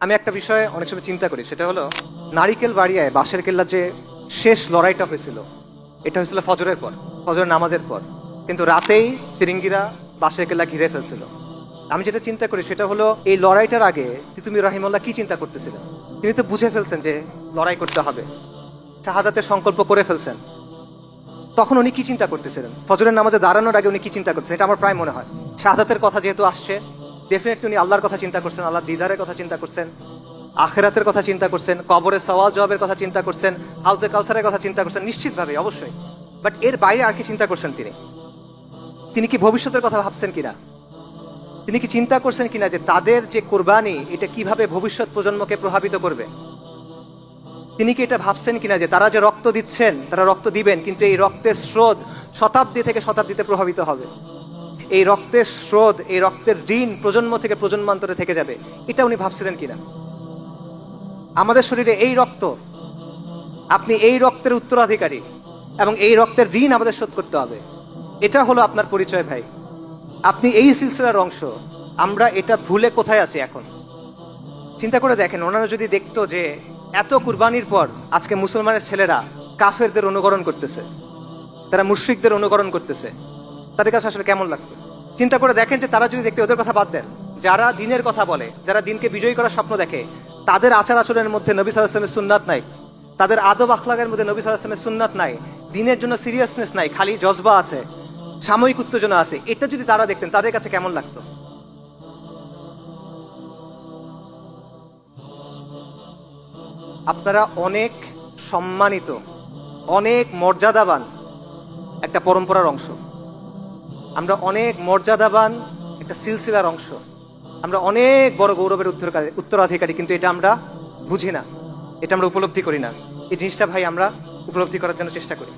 আমি একটা বিষয়ে অনেক সময় চিন্তা করি, সেটা হলো নারিকেল বাড়িয়ায় বাঁশের কেল্লার যে শেষ লড়াইটা হয়েছিল, এটা হয়েছিল ফজরের পর, ফজরের নামাজের পর। কিন্তু রাতেই ফিরিঙ্গিরা বাঁশের কেল্লা ঘিরে ফেলছিল। আমি যেটা চিন্তা করি সেটা হলো, এই লড়াইটার আগে তিতুমীর রহিমউল্লাহ কি চিন্তা করতেছিলেন? তিনি তো বুঝে ফেলছেন যে লড়াই করতে হবে, শাহাদাতের সংকল্প করে ফেলছেন। তখন উনি কি চিন্তা করতেছিলেন? ফজরের নামাজে দাঁড়ানোর আগে উনি কি চিন্তা করতেছেন? এটা আমার প্রায় মনে হয় শাহাদাতের কথা যেহেতু আসছে, ডেফিনেটলি উনি আল্লাহর কথা চিন্তা করছেন, আল্লাহ দিদারের কথা চিন্তা করছেন, আখেরাতের কথা চিন্তা করছেন, কবরের সওয়াল জবাবের কথা চিন্তা করছেন, হাউজে কাউসারের কথা চিন্তা করছেন, নিশ্চিতভাবে, অবশ্যই। বাট এর বাইরে আর কি চিন্তা করছেন তিনি? তিনি কি ভবিষ্যতের কথা ভাবছেন কিনা? তিনি কি চিন্তা করছেন কিনা যে তাদের যে কোরবানি, এটা কিভাবে ভবিষ্যৎ প্রজন্মকে প্রভাবিত করবে? তিনি কি এটা ভাবছেন কিনা যে তারা যে রক্ত দিচ্ছেন, তারা রক্ত দিবেন, কিন্তু এই রক্তের স্রোত শতাব্দী থেকে শতাব্দীতে প্রভাবিত হবে। এই রক্তের স্রোত, এই রক্তের ঋণ প্রজন্ম থেকে প্রজন্মান্তরে থেকে যাবে, এটা উনি ভাবছিলেন কিনা? আমাদের শরীরে এই রক্ত, আপনি এই রক্তের উত্তরাধিকারী, এবং এই রক্তের ঋণ আমাদের শোধ করতে হবে। এটা হলো আপনার পরিচয় ভাই। আপনি এই সিলসিলার অংশ। আমরা এটা ভুলে কোথায় আছি এখন? চিন্তা করে দেখেন, ওনারা যদি দেখতো যে এত কুরবানির পর আজকে মুসলমানের ছেলেরা কাফেরদের অনুকরণ করতেছে, তারা মুশরিকদের অনুকরণ করতেছে, তাদের কাছে আসলে কেমন লাগতো? চিন্তা করে দেখেন যে তারা যদি দেখতে, ওদের কথা বাদ দেন, যারা দিনের কথা বলে, যারা দিনকে বিজয়ী করার স্বপ্ন দেখে, তাদের আচার আচরণের মধ্যে নবী সাল্লাল্লাহু আলাইহি ওয়াসাল্লামের সুন্নাত নাই, তাদের আদব আখলাকের মধ্যে নবী সাল্লাল্লাহু আলাইহি ওয়াসাল্লামের সুন্নাত নাই, দিনের জন্য সিরিয়াসনেস নাই, খালি জজবা আছে, সাময়িক উত্তেজনা আছে, এটা যদি তারা দেখতেন, তাদের কাছে কেমন লাগতো? আপনারা অনেক সম্মানিত, অনেক মর্যাদাবান একটা পরম্পরার অংশ। আমরা অনেক মর্যাদাবান একটা সিলসিলার অংশ। আমরা অনেক বড় গৌরবের উত্তরাধিকারী, কিন্তু এটা আমরা বুঝি না, এটা আমরা উপলব্ধি করি না। এই জিনিসটা ভাই আমরা উপলব্ধি করার জন্য চেষ্টা করি।